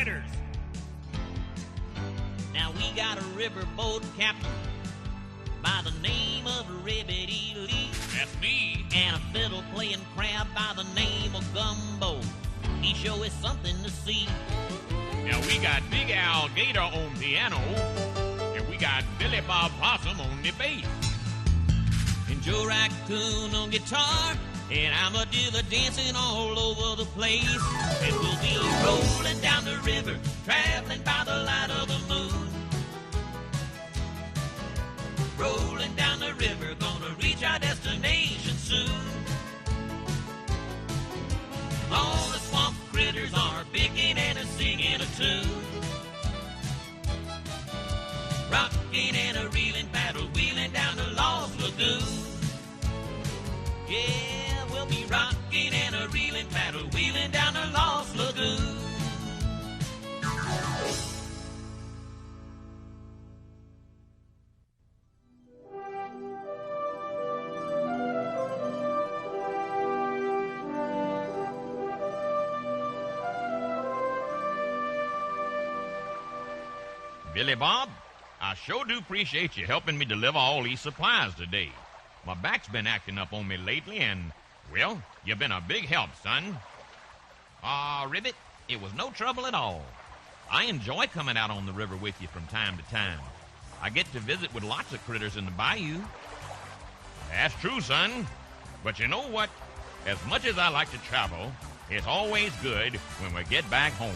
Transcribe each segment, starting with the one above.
critters. Now we got a riverboat captain by the name of Ribbity Lee. That's me. And a fiddle-playing crab by the name of Gumbo. He sure is something to see. Now we got Big Al Gator on piano, and we got Billy Bob Possum on the bass. And Joe Raccoon on guitar, and Armadillo dancing all over the place. And we'll be rolling down the river, traveling by the light of the moon. Rolling down the river, gonna reach our destination soon. All the swamp critters are picking and singing a tune. Rocking and a reeling, paddle wheeling down the Lost Lagoon. Yeah, we'll be rocking and a reeling, paddle wheeling down the Lost Lagoon. Billy Bob, I sure do appreciate you helping me deliver all these supplies today. My back's been acting up on me lately, and, well, you've been a big help, son. Ribbit, it was no trouble at all. I enjoy coming out on the river with you from time to time. I get to visit with lots of critters in the bayou. That's true, son. But you know what? As much as I like to travel, it's always good when we get back home.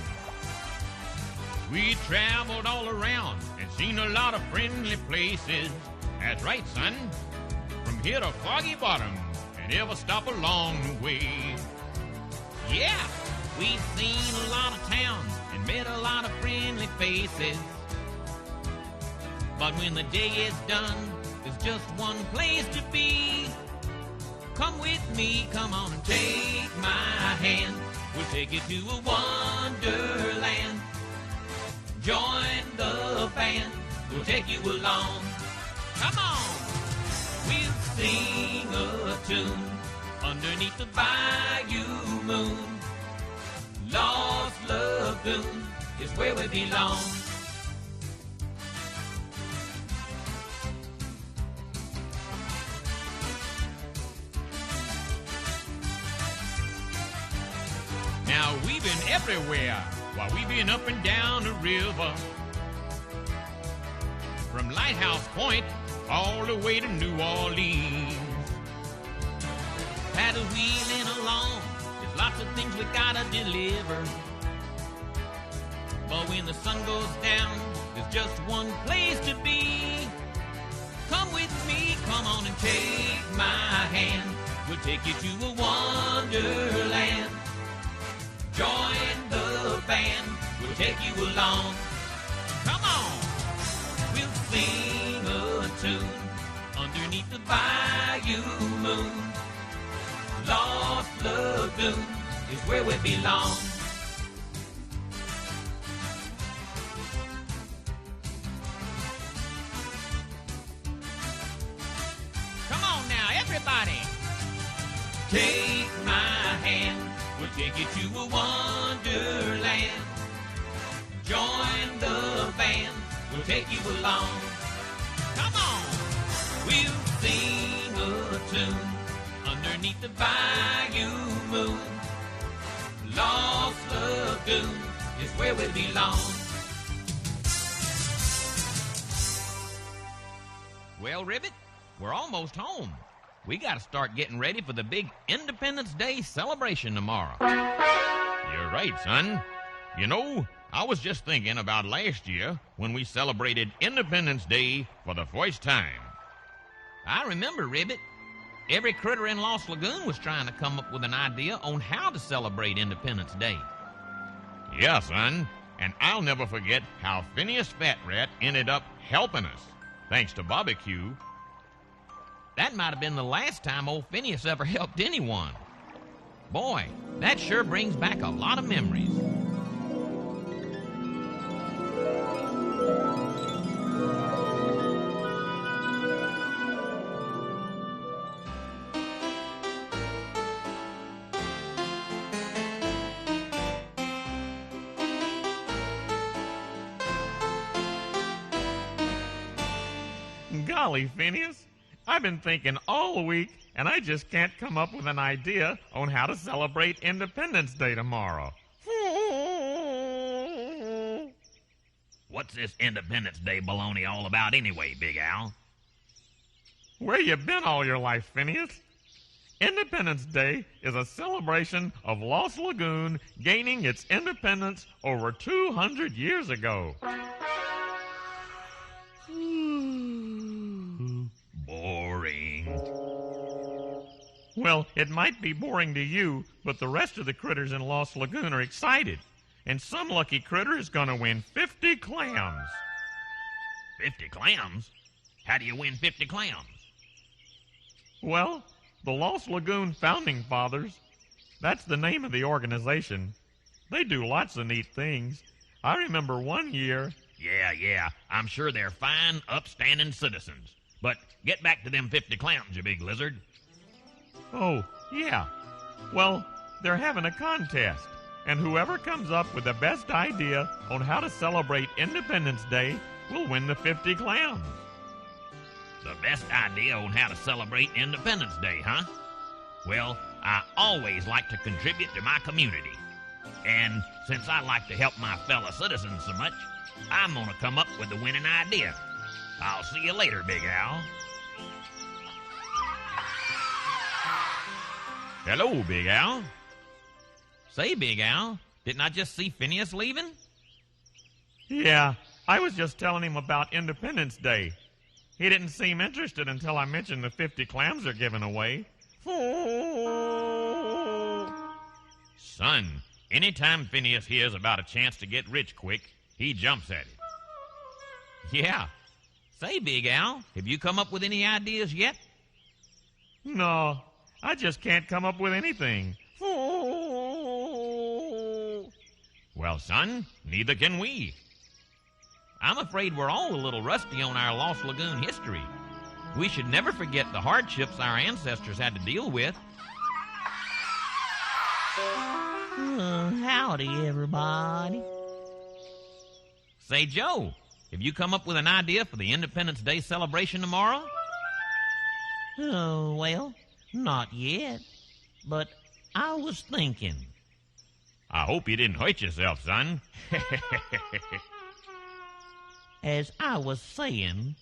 We traveled all around and seen a lot of friendly places. That's right, son. From here to Foggy Bottom and ever stop along the way. Yeah, we've seen a lot of towns and met a lot of friendly faces. But when the day is done, there's just one place to be. Come with me, come on and take my hand. We'll take you to a wonderland. Join the band, we'll take you along. Come on! We'll sing a tune underneath the bayou moon. Lost Lagoon is where we belong. Now we've been everywhere while we've been up and down the river. From Lighthouse Point all the way to New Orleans. Paddle wheeling along, there's lots of things we gotta deliver. But when the sun goes down, there's just one place to be. Come with me, come on and take my hand. We'll take you to a wonderland. Join the band, we'll take you along. Come on! We'll sing a tune underneath the bayou moon. Lost Lagoon is where we belong. Come on now, everybody! Take my hand. We'll take you to a wonderland. Join the band. We'll take you along. Come on. We'll sing a tune underneath the bayou moon. Lost Lagoon is where we belong. Well, Ribbit, we're almost home. We got to start getting ready for the big Independence Day celebration tomorrow. You're right, son. You know, I was just thinking about last year when we celebrated Independence Day for the first time. I remember, Ribbit. Every critter in Lost Lagoon was trying to come up with an idea on how to celebrate Independence Day. Yeah, son. And I'll never forget how Phineas Fat Rat ended up helping us, thanks to Barbecue. That might have been the last time old Phineas ever helped anyone. Boy, that sure brings back a lot of memories. Golly, Phineas, I've been thinking all week, and I just can't come up with an idea on how to celebrate Independence Day tomorrow. What's this Independence Day baloney all about anyway, Big Al? Where you been all your life, Phineas? Independence Day is a celebration of Lost Lagoon gaining its independence over 200 years ago. Boring. Well, it might be boring to you, but the rest of the critters in Lost Lagoon are excited. And some lucky critter is going to win 50 clams. 50 clams? How do you win 50 clams? Well, the Lost Lagoon Founding Fathers, that's the name of the organization. They do lots of neat things. I remember one year... Yeah, I'm sure they're fine, upstanding citizens. But get back to them 50 clams, you big lizard. Oh, yeah. Well, they're having a contest, and whoever comes up with the best idea on how to celebrate Independence Day will win the 50 clams. The best idea on how to celebrate Independence Day, huh? Well, I always like to contribute to my community. And since I like to help my fellow citizens so much, I'm going to come up with the winning idea. I'll see you later, Big Al. Hello, Big Al. Say, Big Al, didn't I just see Phineas leaving? Yeah, I was just telling him about Independence Day. He didn't seem interested until I mentioned the 50 clams are given away. Son, anytime Phineas hears about a chance to get rich quick, he jumps at it. Yeah. Say, Big Al, have you come up with any ideas yet? No, I just can't come up with anything. Well, son, neither can we. I'm afraid we're all a little rusty on our Lost Lagoon history. We should never forget the hardships our ancestors had to deal with. Howdy, everybody. Say, Joe, have you come up with an idea for the Independence Day celebration tomorrow? Oh, well, not yet, but I was thinking. I hope you didn't hurt yourself, son. As I was saying,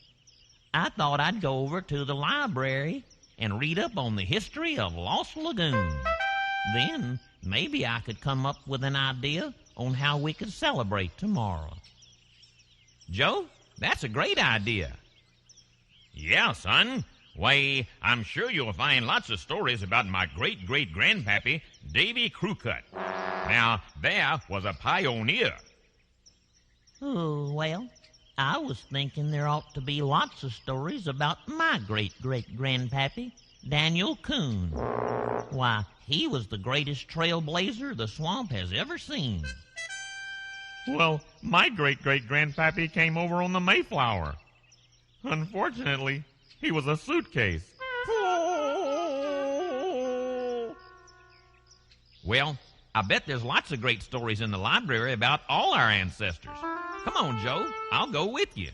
I thought I'd go over to the library and read up on the history of Lost Lagoon. Then maybe I could come up with an idea on how we could celebrate tomorrow. Joe, that's a great idea. Yeah, son. Why, I'm sure you'll find lots of stories about my great-great-grandpappy, Davy Crewcut. Now, there was a pioneer. Oh, well, I was thinking there ought to be lots of stories about my great-great-grandpappy, Daniel Coon. Why, he was the greatest trailblazer the swamp has ever seen. Well, my great-great-grandpappy came over on the Mayflower. Unfortunately, he was a suitcase. Well, I bet there's lots of great stories in the library about all our ancestors. Come on, Joe. I'll go with you.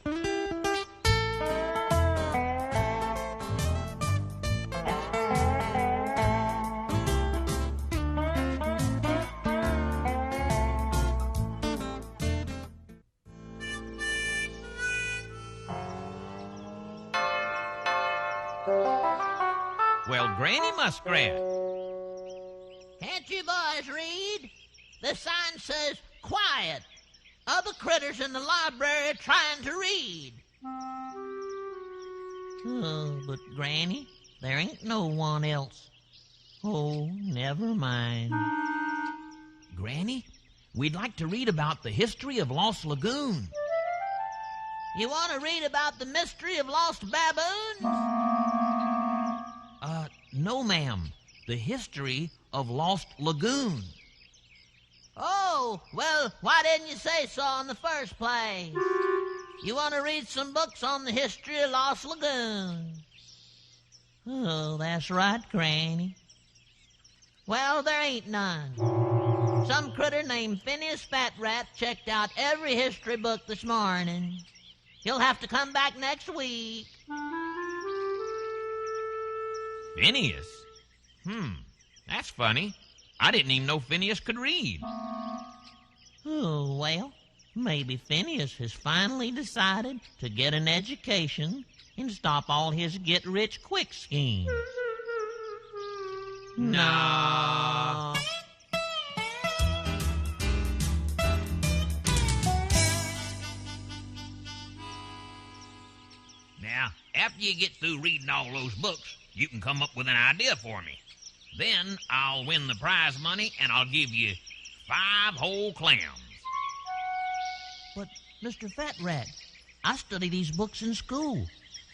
Well, Granny Muskrat. Can't you boys read? The sign says, quiet. Other critters in the library are trying to read. Oh, but Granny, there ain't no one else. Oh, never mind. Granny, we'd like to read about the history of Lost Lagoon. You want to read about the mystery of lost baboons? No, ma'am. The history of Lost Lagoon. Oh, well, why didn't you say so in the first place? You want to read some books on the history of Lost Lagoon? Oh, that's right, Granny. Well, there ain't none. Some critter named Phineas Fat Rat checked out every history book this morning. You'll have to come back next week. Phineas? That's funny. I didn't even know Phineas could read. Oh, well, maybe Phineas has finally decided to get an education and stop all his get-rich-quick schemes. No. Now, after you get through reading all those books, you can come up with an idea for me. Then I'll win the prize money and I'll give you 5 whole clams. But, Mr. Fat Rat, I study these books in school,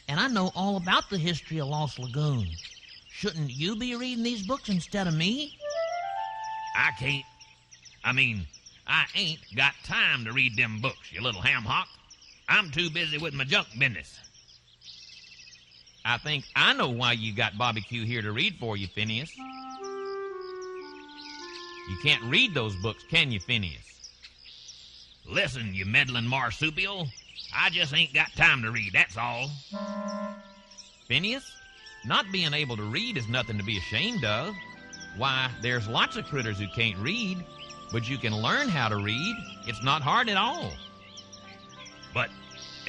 and I know all about the history of Lost Lagoon. Shouldn't you be reading these books instead of me? I ain't got time to read them books, you little ham hock. I'm too busy with my junk business. I think I know why you got Bobby Q here to read for you, Phineas. You can't read those books, can you, Phineas? Listen, you meddling marsupial, I just ain't got time to read, that's all. Phineas, not being able to read is nothing to be ashamed of. Why, there's lots of critters who can't read, but you can learn how to read. It's not hard at all. But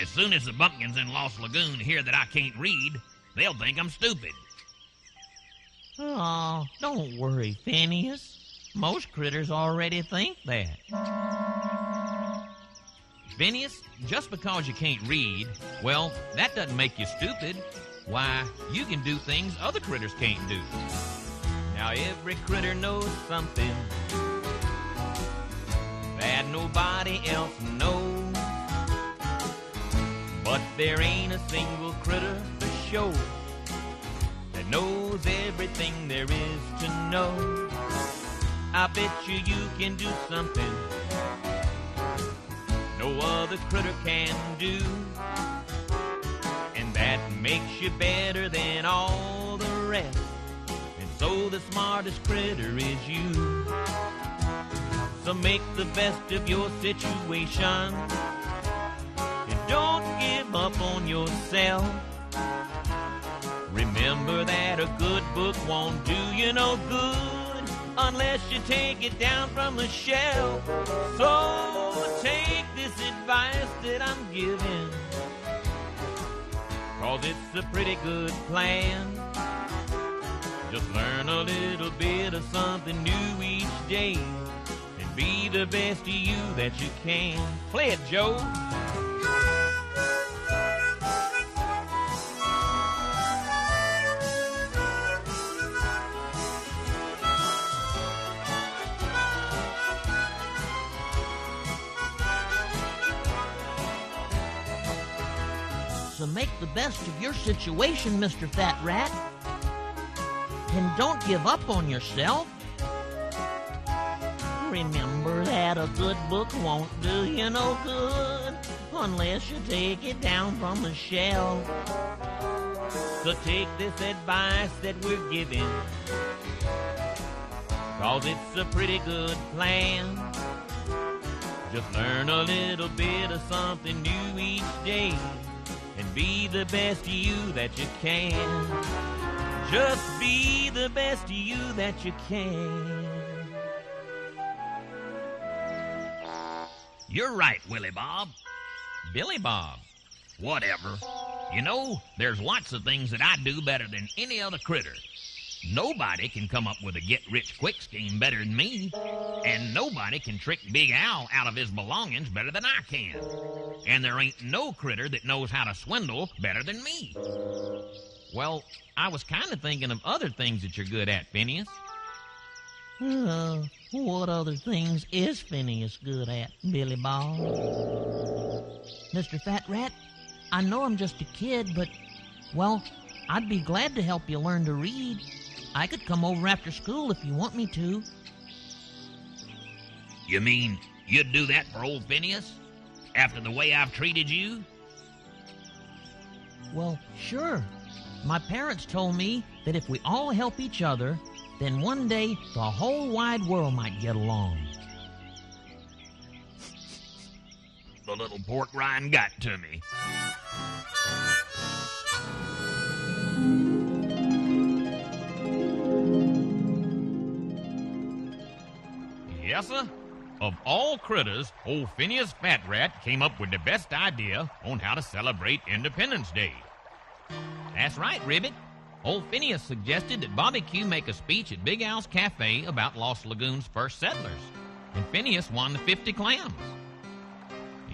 as soon as the bumpkins in Lost Lagoon hear that I can't read, they'll think I'm stupid. Oh, don't worry, Phineas. Most critters already think that. Phineas, just because you can't read, well, that doesn't make you stupid. Why, you can do things other critters can't do. Now every critter knows something that nobody else knows. But there ain't a single critter for sure that knows everything there is to know. I bet you can do something no other critter can do, and that makes you better than all the rest. And so the smartest critter is you. So make the best of your situation and don't give up on yourself. Remember that a good book won't do you no good unless you take it down from the shelf. So take this advice that I'm giving, 'cause it's a pretty good plan. Just learn a little bit of something new each day and be the best of you that you can. Play it, Joe. So make the best of your situation, Mr. Fat Rat. And don't give up on yourself. Remember that a good book won't do you no good unless you take it down from the shelf. So take this advice that we're giving, 'cause it's a pretty good plan. Just learn a little bit of something new each day and be the best of you that you can. Just be the best of you that you can. You're right, Willie Bob. Billy Bob. Whatever. You know, there's lots of things that I do better than any other critter. Nobody can come up with a get-rich-quick scheme better than me. And nobody can trick Big Al out of his belongings better than I can. And there ain't no critter that knows how to swindle better than me. Well, I was kind of thinking of other things that you're good at, Phineas. What other things is Phineas good at, Billy Bob? Mr. Fat Rat, I know I'm just a kid, but, well, I'd be glad to help you learn to read. I could come over after school if you want me to. You mean you'd do that for old Phineas? After the way I've treated you? Well, sure. My parents told me that if we all help each other, then one day the whole wide world might get along. The little pork rind got to me. Yes, sir. Of all critters, old Phineas Fat Rat came up with the best idea on how to celebrate Independence Day. That's right, Ribbit. Old Phineas suggested that Bobby Q make a speech at Big Al's Cafe about Lost Lagoon's first settlers. And Phineas won the 50 clams.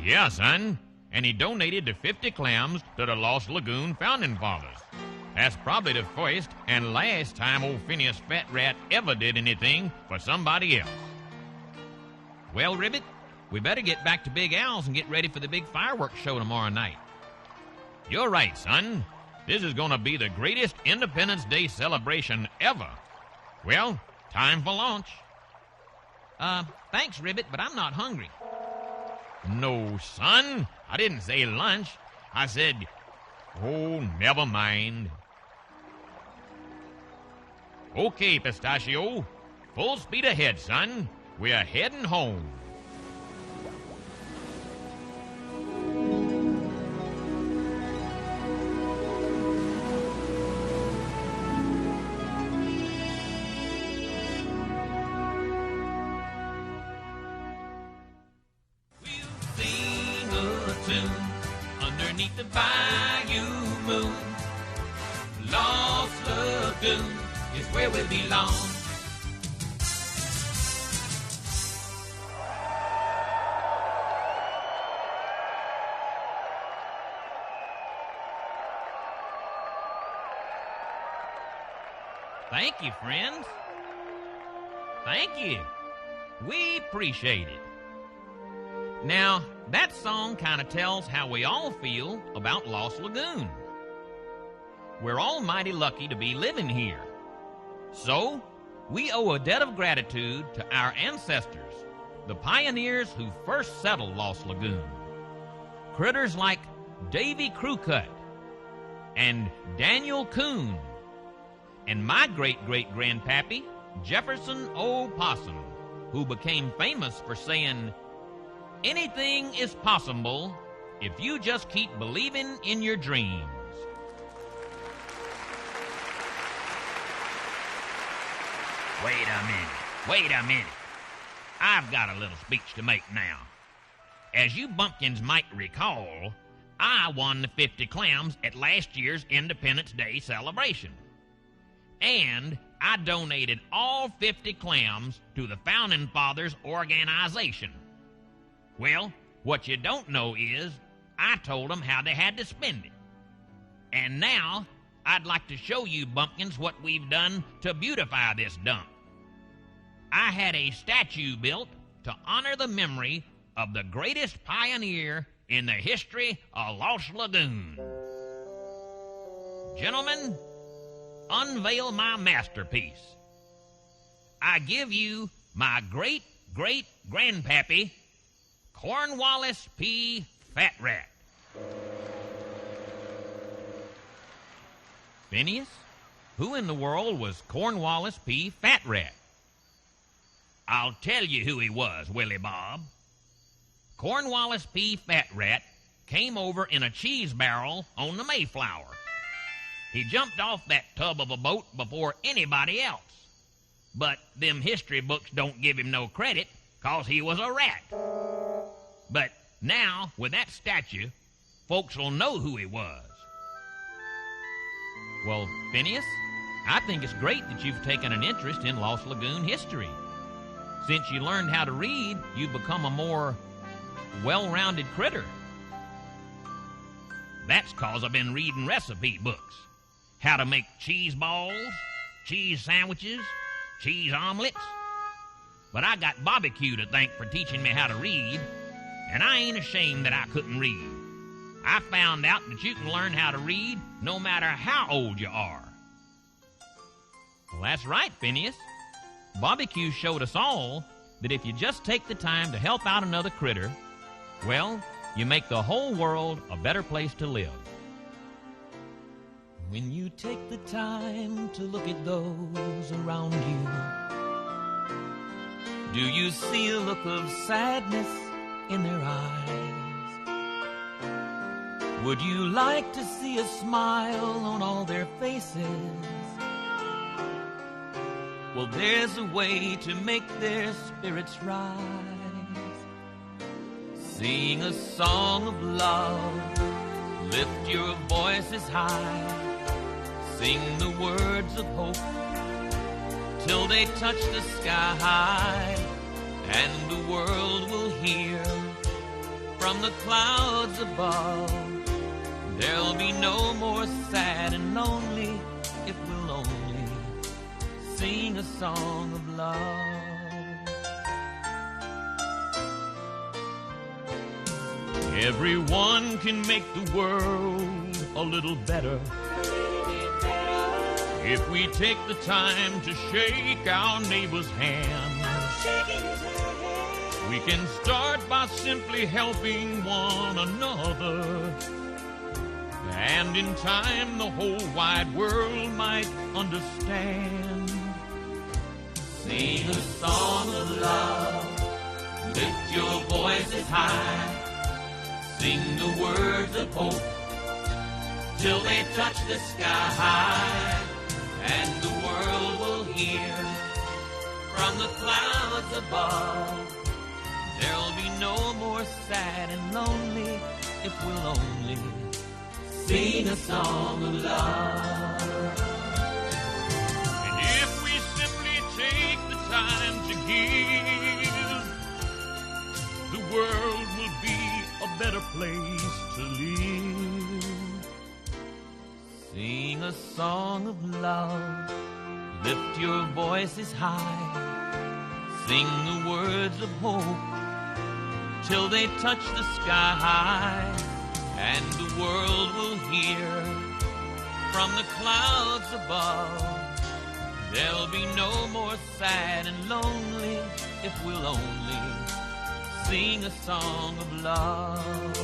Yeah, son. And he donated the 50 clams to the Lost Lagoon Founding Fathers. That's probably the first and last time old Phineas Fat Rat ever did anything for somebody else. Well, Ribbit, we better get back to Big Al's and get ready for the big fireworks show tomorrow night. You're right, son. This is going to be the greatest Independence Day celebration ever. Well, time for lunch. Thanks, Ribbit, but I'm not hungry. No, son. I didn't say lunch. I said, oh, never mind. Okay, Pistachio. Full speed ahead, son. We're heading home. Underneath the bayou moon, Lost Lagoon is where we belong. Thank you, friends. Thank you. We appreciate it. Now, that song kind of tells how we all feel about Lost Lagoon. We're all mighty lucky to be living here. So, we owe a debt of gratitude to our ancestors, the pioneers who first settled Lost Lagoon. Critters like Davy Crewcut and Daniel Coon and my great-great-grandpappy, Jefferson O. Possum, who became famous for saying, anything is possible if you just keep believing in your dreams. Wait a minute. I've got a little speech to make now. As you bumpkins might recall, I won the 50 clams at last year's Independence Day celebration. And I donated all 50 clams to the Founding Fathers organization. Well, what you don't know is I told them how they had to spend it. And now I'd like to show you bumpkins what we've done to beautify this dump. I had a statue built to honor the memory of the greatest pioneer in the history of Lost Lagoon. Gentlemen, unveil my masterpiece. I give you my great-great-grandpappy, Cornwallis P. Fat Rat. Phineas, who in the world was Cornwallis P. Fat Rat? I'll tell you who he was, Willie Bob. Cornwallis P. Fat Rat came over in a cheese barrel on the Mayflower. He jumped off that tub of a boat before anybody else. But them history books don't give him no credit, 'cause he was a rat. But now, with that statue, folks will know who he was. Well, Phineas, I think it's great that you've taken an interest in Lost Lagoon history. Since you learned how to read, you've become a more well-rounded critter. That's 'cause I've been reading recipe books. How to make cheese balls, cheese sandwiches, cheese omelets. But I got Bobby Q to thank for teaching me how to read, and I ain't ashamed that I couldn't read. I found out that you can learn how to read no matter how old you are. Well, that's right, Phineas. Bobby Q showed us all that if you just take the time to help out another critter, well, you make the whole world a better place to live. When you take the time to look at those around you, do you see a look of sadness in their eyes? Would you like to see a smile on all their faces? Well, there's a way to make their spirits rise. Sing a song of love, lift your voices high. Sing the words of hope till they touch the sky, and the world will hear from the clouds above. There'll be no more sad and lonely if we'll only sing a song of love. Everyone can make the world a little better if we take the time to shake our neighbor's hand. We can start by simply helping one another, and in time the whole wide world might understand. Sing a song of love, lift your voices high. Sing the words of hope till they touch the sky, and the world will hear from the clouds above. There'll be no more sad and lonely if we'll only sing a song of love. And if we simply take the time to give, the world will be a better place to live. Sing a song of love, lift your voices high. Sing the words of hope till they touch the sky, and the world will hear from the clouds above. There'll be no more sad and lonely if we'll only sing a song of love.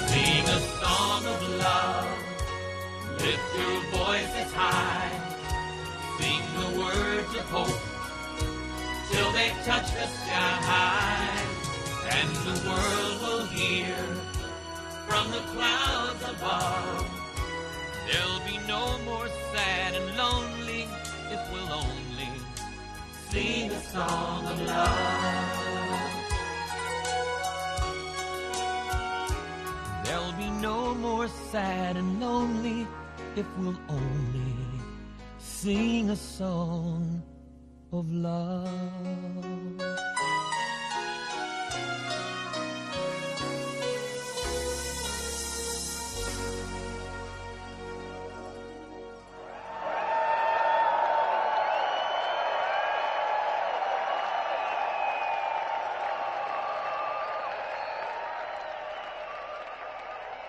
Sing a song of love, lift your voices high. Sing the words of hope till they touch the sky, and the world will hear from the clouds above. There'll be no more sad and lonely if we'll only sing a song of love. There'll be no more sad and lonely if we'll only sing a song of love.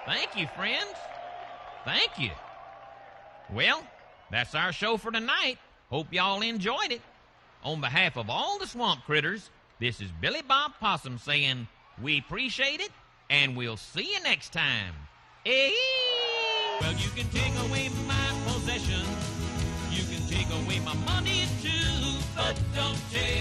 Thank you, friends. Thank you. Well, that's our show for tonight. Hope y'all enjoyed it. On behalf of all the swamp critters, this is Billy Bob Possum saying we appreciate it, and we'll see you next time. Hey! Well, you can take away my possessions, you can take away my money too, but don't take